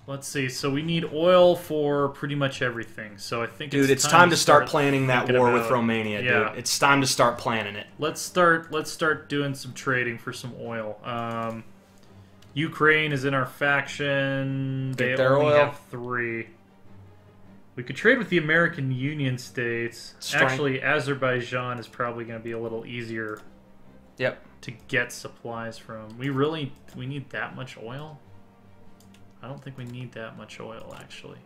let's see. So we need oil for pretty much everything. So I think it's time to start planning that war with Romania, yeah. dude. It's time to start planning it. Let's start doing some trading for some oil. Ukraine is in our faction. They only have 3. We could trade with the American Union states. Actually, Azerbaijan is probably going to be a little easier. Yep. To get supplies from. We need that much oil? I don't think we need that much oil, actually.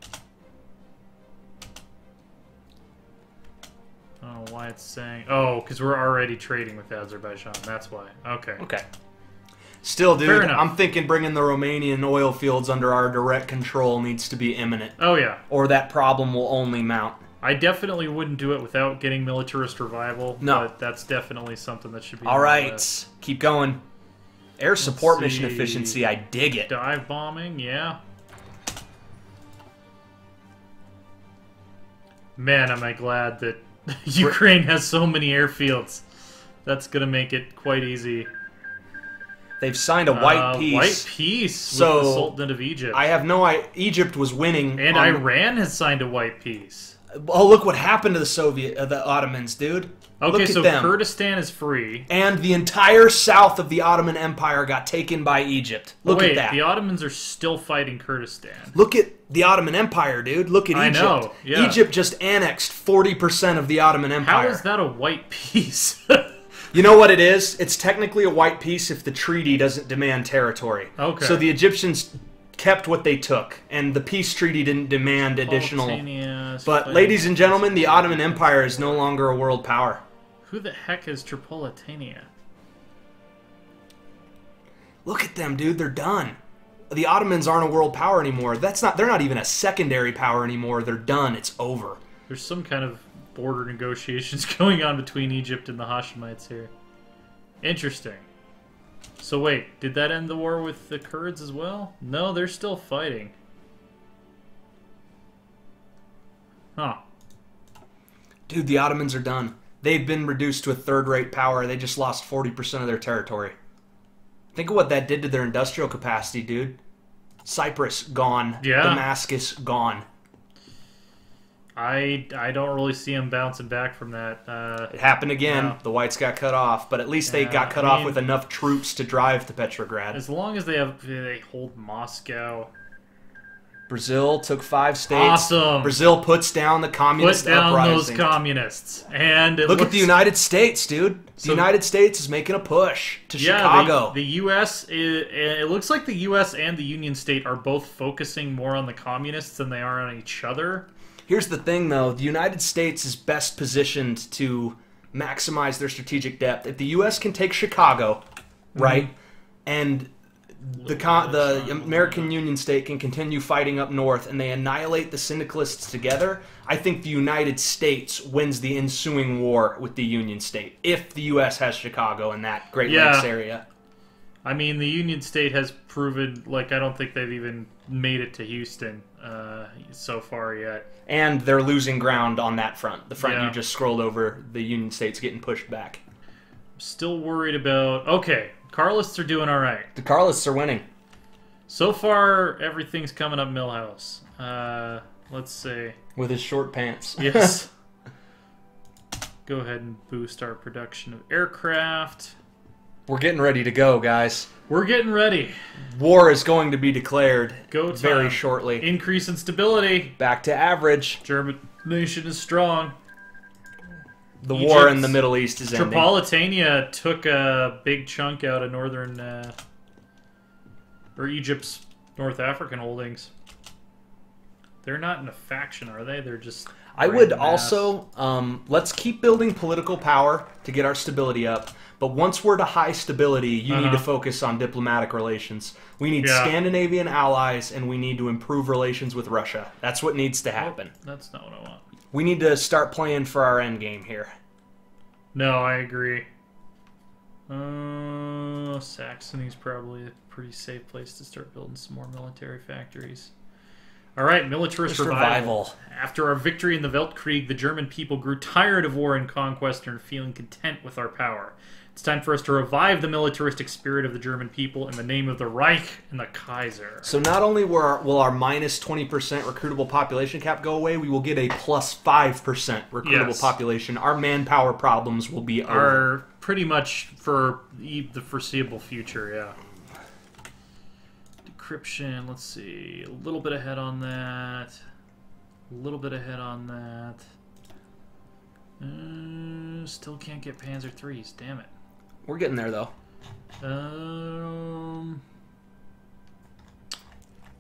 I don't know why it's saying... Oh, because we're already trading with Azerbaijan. That's why. Okay. Okay. Still, dude, I'm thinking bringing the Romanian oil fields under our direct control needs to be imminent. Oh, yeah. Or that problem will only mount. I definitely wouldn't do it without getting militarist revival. No. But that's definitely something that should be... All right. Keep going. Air support mission efficiency, I dig it. Dive bombing, yeah. Man, am I glad that Ukraine has so many airfields. That's going to make it quite easy. They've signed a white peace. White peace with the Sultanate of Egypt. I have no idea. Egypt was winning. And Iran has signed a white peace. Oh, look what happened to the Ottomans, dude. Okay, so Kurdistan is free. And the entire south of the Ottoman Empire got taken by Egypt. Look at that. The Ottomans are still fighting Kurdistan. Look at the Ottoman Empire, dude. Look at Egypt. I know, yeah. Egypt just annexed 40% of the Ottoman Empire. How is that a white peace? You know what it is? It's technically a white peace if the treaty doesn't demand territory. Okay. So the Egyptians kept what they took, and the peace treaty didn't demand additional... But, ladies and gentlemen, the Ottoman Empire is no longer a world power. Who the heck is Tripolitania? Look at them, dude. They're done. The Ottomans aren't a world power anymore. They're not even a secondary power anymore. They're done. It's over. There's some kind of border negotiations going on between Egypt and the Hashemites here. Interesting. So wait, did that end the war with the Kurds as well? No, they're still fighting. Huh. Dude, the Ottomans are done. They've been reduced to a third-rate power. They just lost 40% of their territory. Think of what that did to their industrial capacity, dude. Cyprus, gone. Yeah. Damascus, gone. I don't really see them bouncing back from that. It happened again. No. The whites got cut off, but at least they got cut off with enough troops to drive to Petrograd. As long as they hold Moscow. Brazil took 5 states. Awesome. Brazil puts down the communist uprising. Put down those communists. And look at the United States, dude. The United States is making a push to Chicago. The U.S. It looks like the U.S. and the Union State are both focusing more on the communists than they are on each other. Here's the thing, though. The United States is best positioned to maximize their strategic depth. If the U.S. can take Chicago, right, and the American Union State can continue fighting up north and they annihilate the syndicalists together, I think the United States wins the ensuing war with the Union State if the U.S. has Chicago in that Great Lakes area. I mean, the Union State has proven, I don't think they've even made it to Houston so far yet. And they're losing ground on that front. The front you just scrolled over, the Union State's getting pushed back. I'm still worried about... Okay, Carlists are doing all right. The Carlists are winning. So far, everything's coming up Millhouse. Let's see. With his short pants. Yes. Go ahead and boost our production of aircraft. We're getting ready to go, guys. We're getting ready. War is going to be declared very shortly. Increase in stability. Back to average. German nation is strong. The war in the Middle East is ending. Tripolitania took a big chunk out of northern... or Egypt's North African holdings. They're not in a faction, are they? They're just... I would also... let's keep building political power to get our stability up. But once we're to high stability, you need to focus on diplomatic relations. We need Scandinavian allies, and we need to improve relations with Russia. That's what needs to happen. Well, that's not what I want. We need to start playing for our endgame here. No, I agree. Saxony's probably a pretty safe place to start building some more military factories. All right, militarist revival. After our victory in the Weltkrieg, the German people grew tired of war and conquest and are feeling content with our power. It's time for us to revive the militaristic spirit of the German people in the name of the Reich and the Kaiser. So not only will our minus 20% recruitable population cap go away, we will get a plus 5% recruitable population. Our manpower problems will be over. Pretty much for the foreseeable future, yeah. Decryption, let's see. A little bit ahead on that. A little bit ahead on that. Still can't get Panzer IIIs, damn it. We're getting there, though. I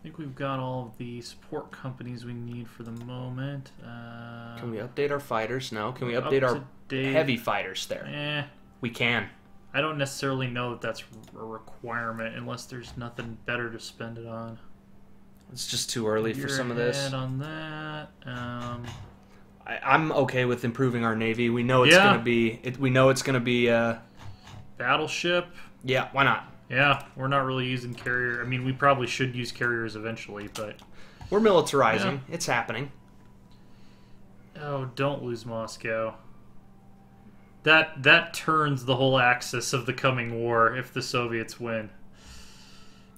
think we've got all of the support companies we need for the moment. Can we update our fighters? No. Can we update our heavy fighters there? We can. I don't necessarily know that that's a requirement unless there's nothing better to spend it on. It's just too early for some of this. On that. I'm okay with improving our navy. We know it's going to be. We know it's going to be. Battleship. Yeah, why not? Yeah, we're not really using carrier. I mean, we probably should use carriers eventually, but we're militarizing. Yeah. It's happening. Oh, don't lose Moscow. That turns the whole axis of the coming war if the Soviets win.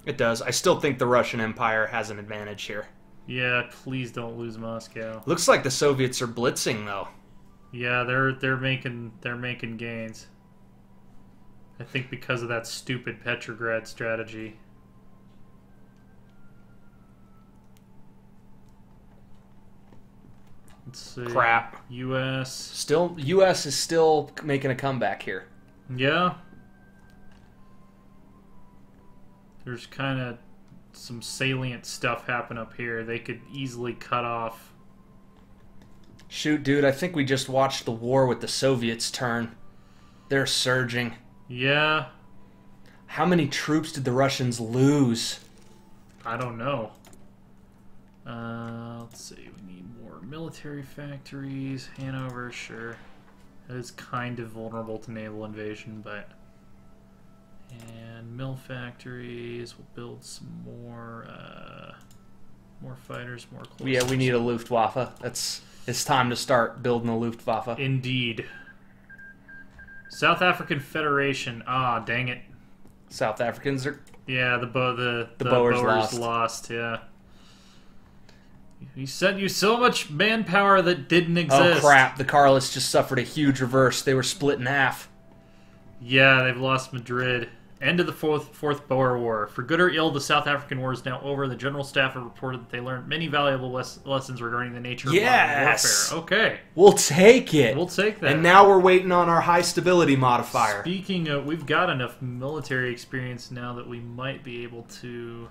It does. I still think the Russian Empire has an advantage here. Yeah, please don't lose Moscow. Looks like the Soviets are blitzing though. Yeah, they're making gains. I think because of that stupid Petrograd strategy. Let's see. Crap. U.S. U.S. is still making a comeback here. Yeah. There's kind of some salient stuff happen up here. They could easily cut off. Shoot, dude, I think we just watched the war with the Soviets turn. They're surging. Yeah. How many troops did the Russians lose? I don't know. Let's see. We need more military factories. Hanover, sure. That is kind of vulnerable to naval invasion, but... And mill factories. We'll build some more fighters, more close. Yeah, we need a Luftwaffe. It's time to start building a Luftwaffe. Indeed. South African Federation. Ah, dang it. South Africans are... Yeah, the Boers lost. Yeah. He sent you so much manpower that didn't exist. Oh, crap. The Carlists just suffered a huge reverse. They were split in half. Yeah, they've lost Madrid. End of the Fourth Boer War. For good or ill, the South African War is now over. The General Staff have reported that they learned many valuable lessons regarding the nature of modern warfare. Okay. We'll take it. We'll take that. And now we're waiting on our high stability modifier. Speaking of, we've got enough military experience now that we might be able to...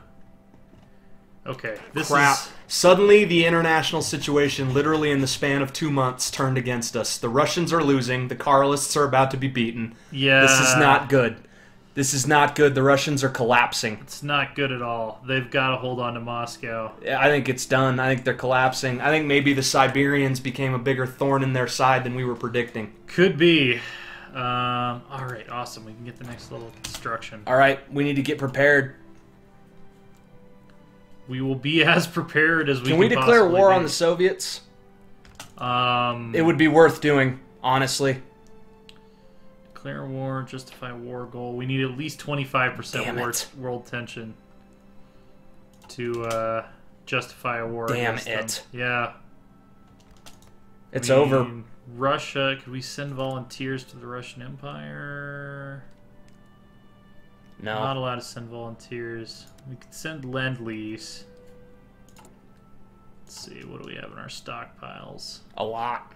Okay, Crap. Suddenly, the international situation, literally in the span of 2 months, turned against us. The Russians are losing. The Carlists are about to be beaten. Yeah. This is not good. This is not good. The Russians are collapsing. It's not good at all. They've got to hold on to Moscow. Yeah, I think it's done. I think they're collapsing. I think maybe the Siberians became a bigger thorn in their side than we were predicting. Could be. All right, awesome. We can get the next level of construction. All right, we need to get prepared. We will be as prepared as we can we declare war on the Soviets? It would be worth doing, honestly. Declare war, justify war goal. We need at least 25% world tension to justify a war against them. Yeah. It's over. Russia, could we send volunteers to the Russian Empire? No. Not allowed to send volunteers. We could send Lend-Lease. Let's see, what do we have in our stockpiles? A lot.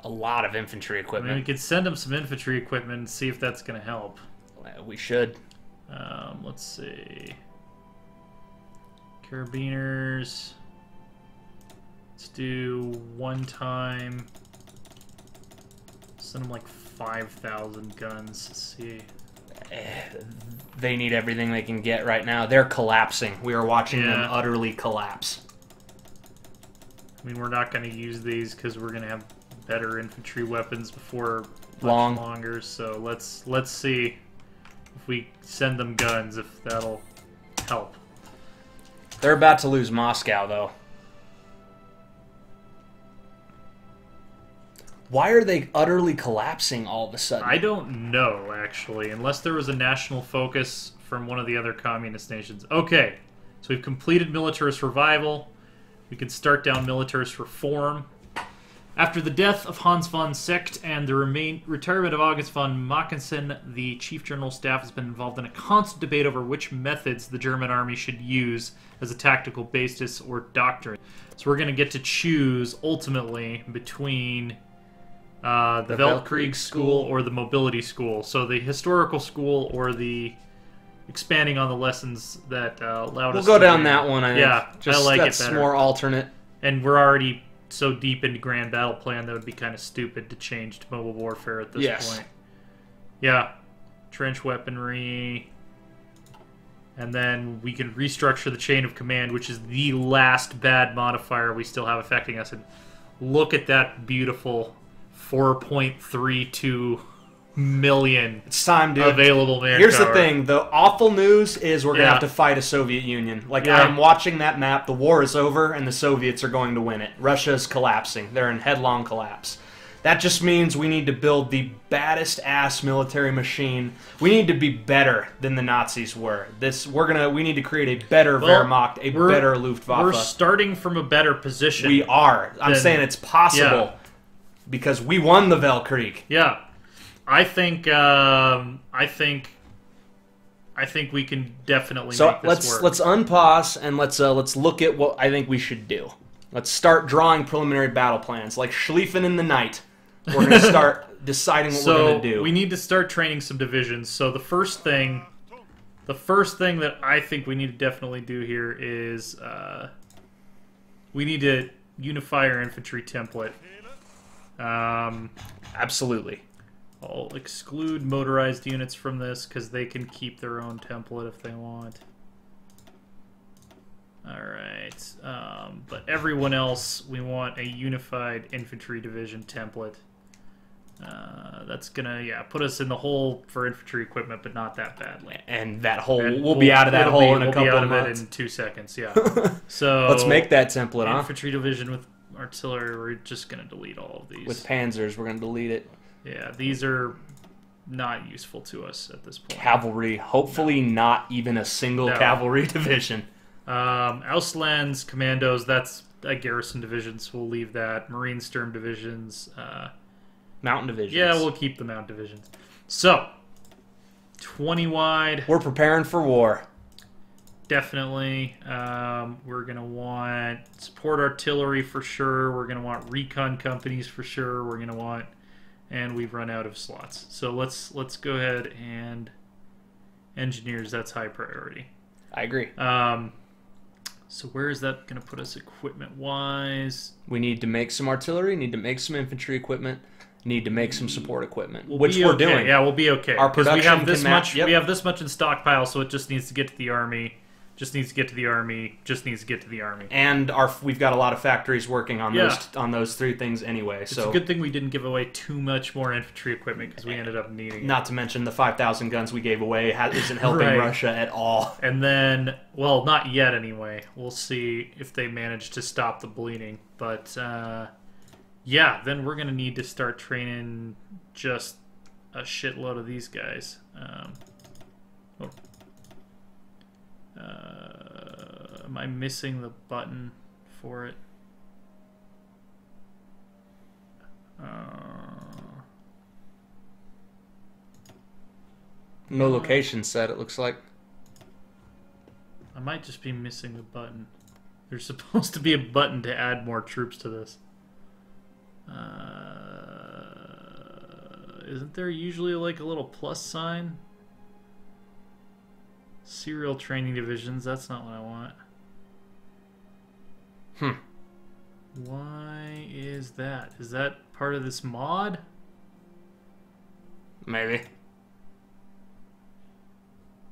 A lot of infantry equipment. I mean, we could send them some infantry equipment and see if that's going to help. We should. Let's see. Carabiners. Let's do one time. Send them like 5,000 guns. Let's see. They need everything they can get right now. They're collapsing. We are watching them utterly collapse. I mean, we're not going to use these because we're going to have better infantry weapons before much longer. So let's see if we send them guns, if that'll help. They're about to lose Moscow, though. Why are they utterly collapsing all of a sudden? I don't know, actually, unless there was a national focus from one of the other communist nations. Okay, so we've completed militarist revival. We can start down militarist reform. After the death of Hans von Secht and the retirement of August von Mackensen, the Chief General Staff has been involved in a constant debate over which methods the German army should use as a tactical basis or doctrine. So we're going to get to choose, ultimately, between the Weltkrieg School or the Mobility School. So the historical school or the expanding on the lessons that allowed us to... We'll go down that one, I think. Yeah, I like it better. That's more alternate. And we're already so deep into Grand Battle Plan that would be kind of stupid to change to mobile warfare at this point. Yeah. Trench weaponry. And then we can restructure the chain of command, which is the last bad modifier we still have affecting us. And look at that beautiful 4.32 million it's time, dude. Available manpower. Here's the thing. The awful news is we're going to have to fight a Soviet Union. Like, I'm watching that map. The war is over, and the Soviets are going to win it. Russia is collapsing. They're in headlong collapse. That just means we need to build the baddest-ass military machine. We need to be better than the Nazis were. We need to create a better Wehrmacht, a better Luftwaffe. We're starting from a better position. We are. I'm saying it's possible because we won the Weltkrieg. Yeah. I think we can definitely make this work. Let's unpause and let's look at what I think we should do. Let's start drawing preliminary battle plans, like Schlieffen in the night. We're going to start deciding what we're going to do. We need to start training some divisions. So the first thing that I think we need to definitely do here is we need to unify our infantry template. Absolutely. I'll exclude motorized units from this because they can keep their own template if they want. Alright. But everyone else, we want a unified infantry division template. That's gonna, put us in the hole for infantry equipment, but not that badly. And that hole, we'll be out of that hole in a couple of months. We'll be out of it in 2 seconds, yeah. So let's make that template, infantry division with artillery, we're just gonna delete all of these. With panzers, we're gonna delete it. Yeah, these are not useful to us at this point. Cavalry, hopefully not even a single cavalry division. Auslands, commandos, that's a garrison division, so we'll leave that. Marine Sturm divisions. Mountain divisions. Yeah, we'll keep the mountain divisions. So, 20 wide. We're preparing for war. Definitely. We're going to want support artillery for sure. We're going to want recon companies for sure. We're going to want... And we've run out of slots. So let's go ahead and... Engineers, that's high priority. I agree. So where is that going to put us equipment-wise? We need to make some artillery, need to make some infantry equipment, need to make some support equipment, which we're doing. Yeah, we'll be okay. Our production we have this can match. We have this much in stockpile, so it just needs to get to the army. Just needs to get to the army. Just needs to get to the army. And we've got a lot of factories working on those three things anyway. It's a good thing we didn't give away too much more infantry equipment because we ended up needing it. Not to mention the 5,000 guns we gave away isn't helping Russia at all. And then, well, not yet anyway. We'll see if they manage to stop the bleeding. But yeah, then we're gonna need to start training just a shitload of these guys. Am I missing the button for it? No location set, it looks like. I might just be missing the button. There's supposed to be a button to add more troops to this. Isn't there usually like a little plus sign? Serial training divisions, that's not what I want. Why is that? Is that part of this mod? Maybe.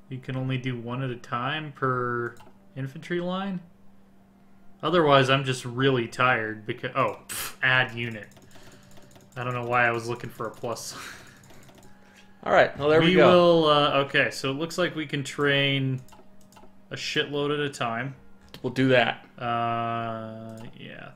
You can only do one at a time per infantry line? Otherwise, I'm just really tired because... Oh, add unit. I don't know why I was looking for a plus. Alright, well there we go. Okay, so it looks like we can train a shitload at a time. We'll do that. Yeah.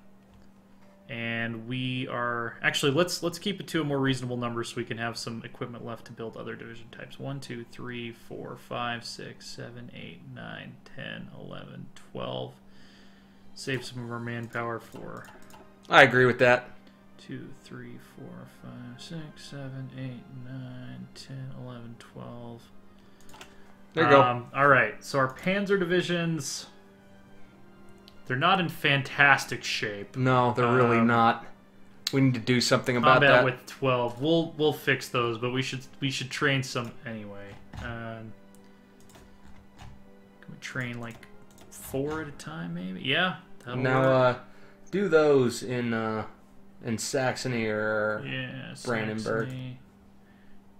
And And we are actually let's keep it to a more reasonable number so we can have some equipment left to build other division types. 1, 2, 3, 4, 5, 6, 7, 8, 9, 10, 11, 12. Save some of our manpower for. I agree with that. 2, 3, 4, 5, 6, 7, 8, 9, 10, 11, 12. There you go. All right, so our Panzer divisions, they're not in fantastic shape. No, they're really not. We need to do something about that. Combat with 12. We'll fix those, but we should train some anyway. Can we train like 4 at a time, maybe? Yeah. Now, do those in Saxony or Brandenburg. Saxony.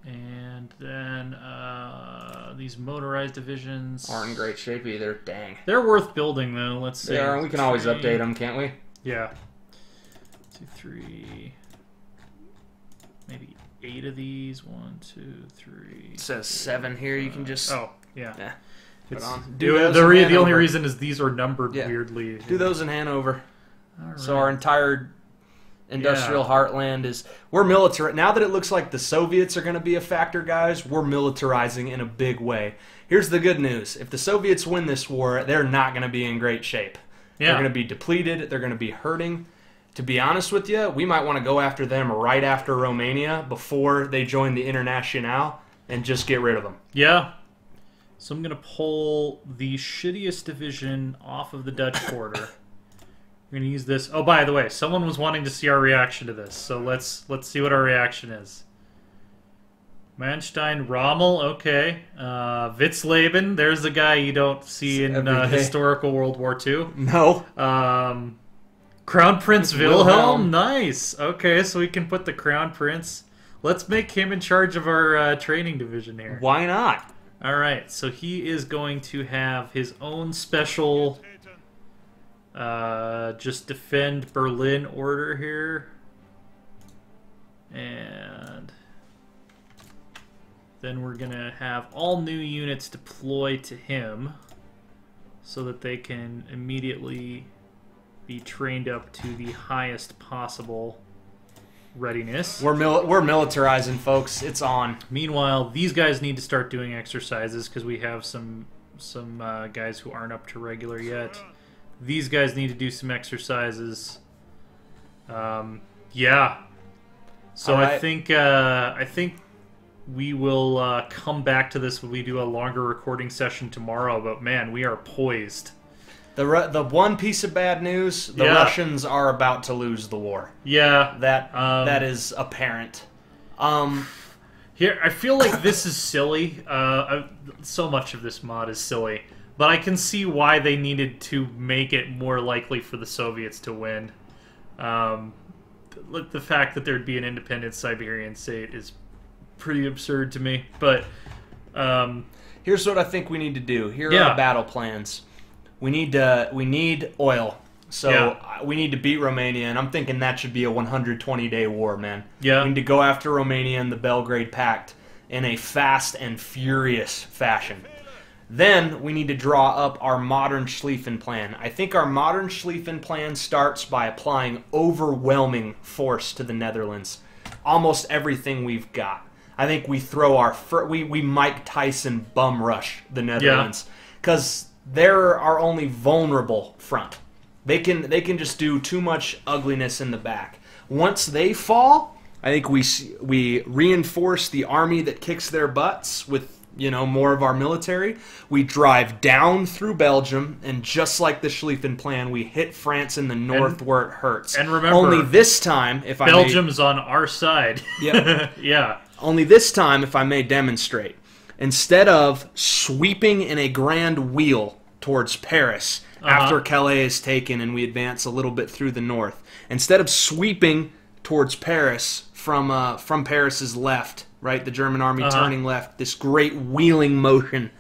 And then these motorized divisions aren't in great shape either. Dang. They're worth building, though. Let's see. Yeah, we can always update them, can't we? Yeah. 2, 3, maybe 8 of these. 1, 2, 3. It says 7 here. You can just. Oh, yeah. Put on. The only reason is these are numbered weirdly. Do those in Hanover. All right. So our entire industrial heartland is. We're military. Now that it looks like the Soviets are going to be a factor, guys, we're militarizing in a big way. Here's the good news. If the Soviets win this war, they're not going to be in great shape. Yeah. They're going to be depleted. They're going to be hurting. To be honest with you, we might want to go after them right after Romania before they join the Internationale and just get rid of them. Yeah. So I'm going to pull the shittiest division off of the Dutch border. We're going to use this. Oh, by the way, someone was wanting to see our reaction to this, so let's see what our reaction is. Manstein, Rommel, okay. Witzleben, there's the guy you don't see in historical World War II. No. Crown Prince Wilhelm, nice. Okay, so we can put the Crown Prince. Let's make him in charge of our training division here. Why not? All right, so he is going to have his own special just defend Berlin order here. And then we're going to have all new units deploy to him so that they can immediately be trained up to the highest possible readiness. We're militarizing, folks. It's on. Meanwhile, these guys need to start doing exercises because we have some guys who aren't up to regular yet. These guys need to do some exercises. Yeah. So right. I think we will come back to this when we do a longer recording session tomorrow. But man, we are poised. The one piece of bad news: the Russians are about to lose the war. Yeah, that is apparent. Here, I feel like this is silly. So much of this mod is silly, but I can see why they needed to make it more likely for the Soviets to win. The fact that there'd be an independent Siberian state is pretty absurd to me. But here's what I think we need to do. Here are our battle plans. We need oil. So we need to beat Romania, and I'm thinking that should be a 120-day war, man. Yeah. We need to go after Romania and the Belgrade Pact in a fast and furious fashion. Then we need to draw up our modern Schlieffen plan. I think our modern Schlieffen plan starts by applying overwhelming force to the Netherlands. Almost everything we've got. I think we throw we Mike Tyson bum rush the Netherlands because they're our only vulnerable front. They can just do too much ugliness in the back. Once they fall, I think we reinforce the army that kicks their butts with more of our military. We drive down through Belgium, and just like the Schlieffen plan, we hit France in the north where it hurts. And remember, only this time, if Belgium's on our side. Yep. Yeah. Only this time, if I may demonstrate, instead of sweeping in a grand wheel towards Paris after Calais is taken and we advance a little bit through the north, instead of sweeping towards Paris from Paris's left, right, the German army turning left, this great wheeling motion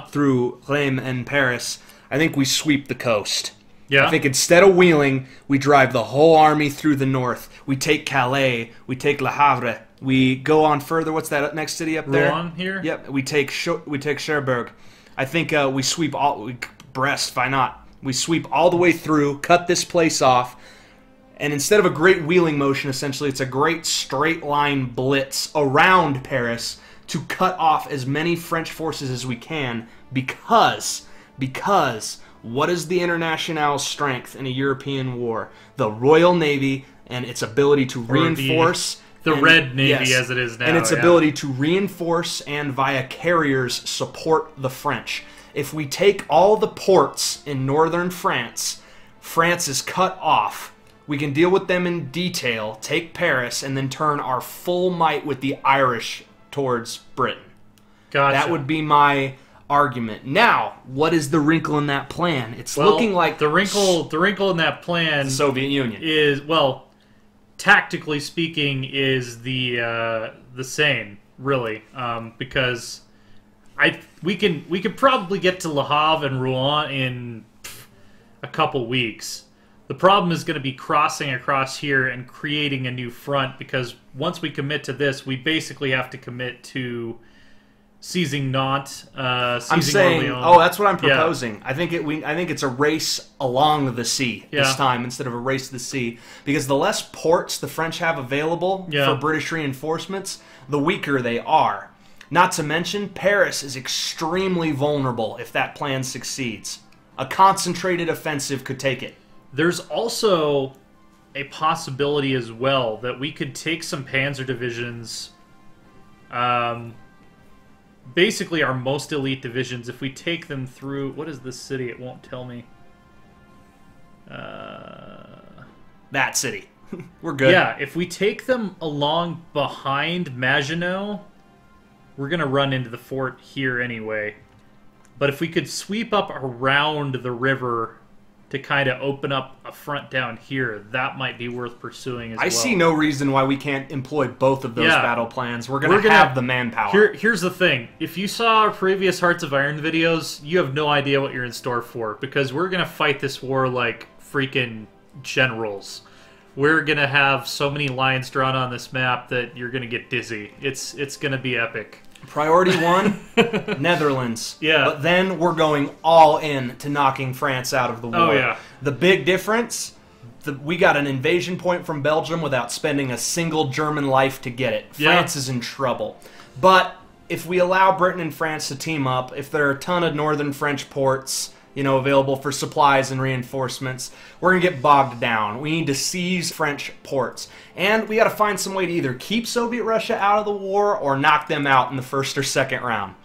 through Reims and Paris, I think we sweep the coast. Yeah. I think instead of wheeling, we drive the whole army through the north. We take Calais, we take Le Havre, we go on further. What's that next city up there? Rouen here? Yep, we take Cherbourg. I think we sweep Brest, why not? We sweep all the way through, cut this place off, And instead of a great wheeling motion, essentially, it's a great straight line blitz around Paris to cut off as many French forces as we can because what is the International's strength in a European war? The Royal Navy and its ability to reinforce... The Red Navy, as it is now. And its ability to reinforce and, via carriers, support the French. If we take all the ports in northern France, France is cut off. We can deal with them in detail, take Paris, and then turn our full might with the Irish towards Britain. Gotcha. That would be my argument. Now, what is the wrinkle in that plan? It's looking like... The wrinkle in that plan... The Soviet Union. Is, well... Tactically speaking, is the same, really, because we could probably get to Le Havre and Rouen in a couple weeks. The problem is going to be crossing across here and creating a new front, because once we commit to this, we basically have to commit to seizing Nantes. I'm saying, Orléans. that's what I'm proposing. Yeah. I think it's a race along the sea this time instead of a race to the sea, because the less ports the French have available for British reinforcements, the weaker they are. Not to mention, Paris is extremely vulnerable if that plan succeeds. A concentrated offensive could take it. There's also a possibility as well that we could take some panzer divisions. Basically our most elite divisions, if we take them through... What is this city? It won't tell me. That city. We're good. Yeah, if we take them along behind Maginot, we're going to run into the fort here anyway. But if we could sweep up around the river to kind of open up a front down here, that might be worth pursuing as well. I see no reason why we can't employ both of those battle plans. We're going to have the manpower. Here's the thing. If you saw our previous Hearts of Iron videos, you have no idea what you're in store for, because we're going to fight this war like freaking generals. We're going to have so many lines drawn on this map that you're going to get dizzy. It's going to be epic. Priority 1, Netherlands. Yeah. But then we're going all in to knocking France out of the war. Oh, yeah. The big difference, we got an invasion point from Belgium without spending a single German life to get it. France is in trouble. But if we allow Britain and France to team up, if there are a ton of northern French ports, available for supplies and reinforcements, we're going to get bogged down. We need to seize French ports. And we got to find some way to either keep Soviet Russia out of the war or knock them out in the first or second round.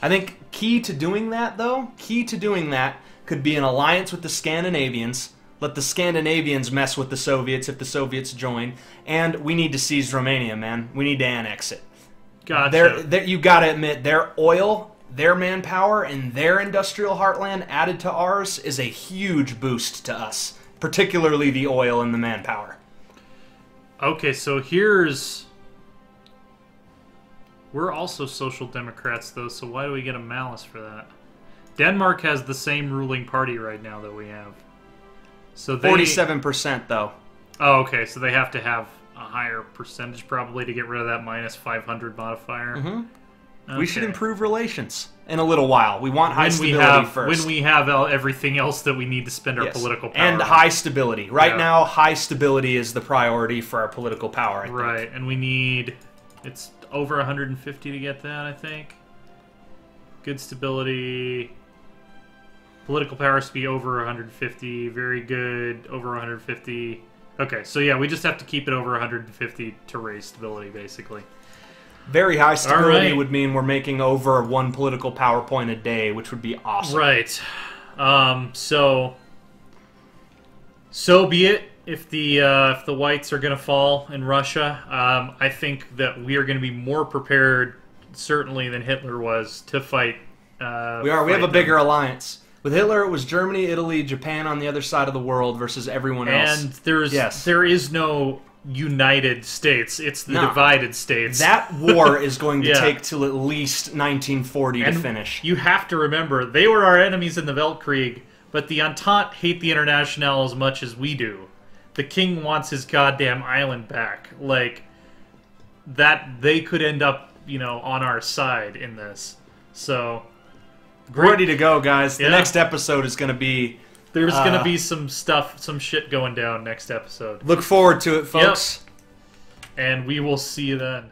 I think key to doing that could be an alliance with the Scandinavians. Let the Scandinavians mess with the Soviets if the Soviets join. And we need to seize Romania, man. We need to annex it. Gotcha. You got to admit, their oil, their manpower, and their industrial heartland added to ours is a huge boost to us, particularly the oil and the manpower. Okay, so we're also social democrats, though, so why do we get a malice for that? Denmark has the same ruling party right now that we have. So 47%, though. Oh, okay, so they have to have a higher percentage, probably, to get rid of that minus 500 modifier. Mm-hmm. Okay. We should improve relations in a little while. We want high stability first. When we have everything else that we need to spend our political power and on. High stability. Right now, high stability is the priority for our political power, I think. Right, and we need... It's over 150 to get that, I think. Good stability. Political power has to be over 150. Very good. Over 150. Okay, so yeah, we just have to keep it over 150 to raise stability, basically. Very high stability would mean we're making over one political power point a day, which would be awesome. Right. So be it. If the whites are going to fall in Russia, I think that we are going to be more prepared, certainly, than Hitler was to fight. We are. We have a bigger alliance. With Hitler, it was Germany, Italy, Japan on the other side of the world versus everyone else. And there is no United States. It's the divided states. That war is going to take till at least 1940 to finish. You have to remember, they were our enemies in the Weltkrieg, but the Entente hate the International as much as we do. The king wants his goddamn island back. Like, that they could end up, on our side in this. So... We're ready to go, guys. The next episode is going to be There's going to be some shit going down next episode. Look forward to it, folks. Yep. And we will see you then.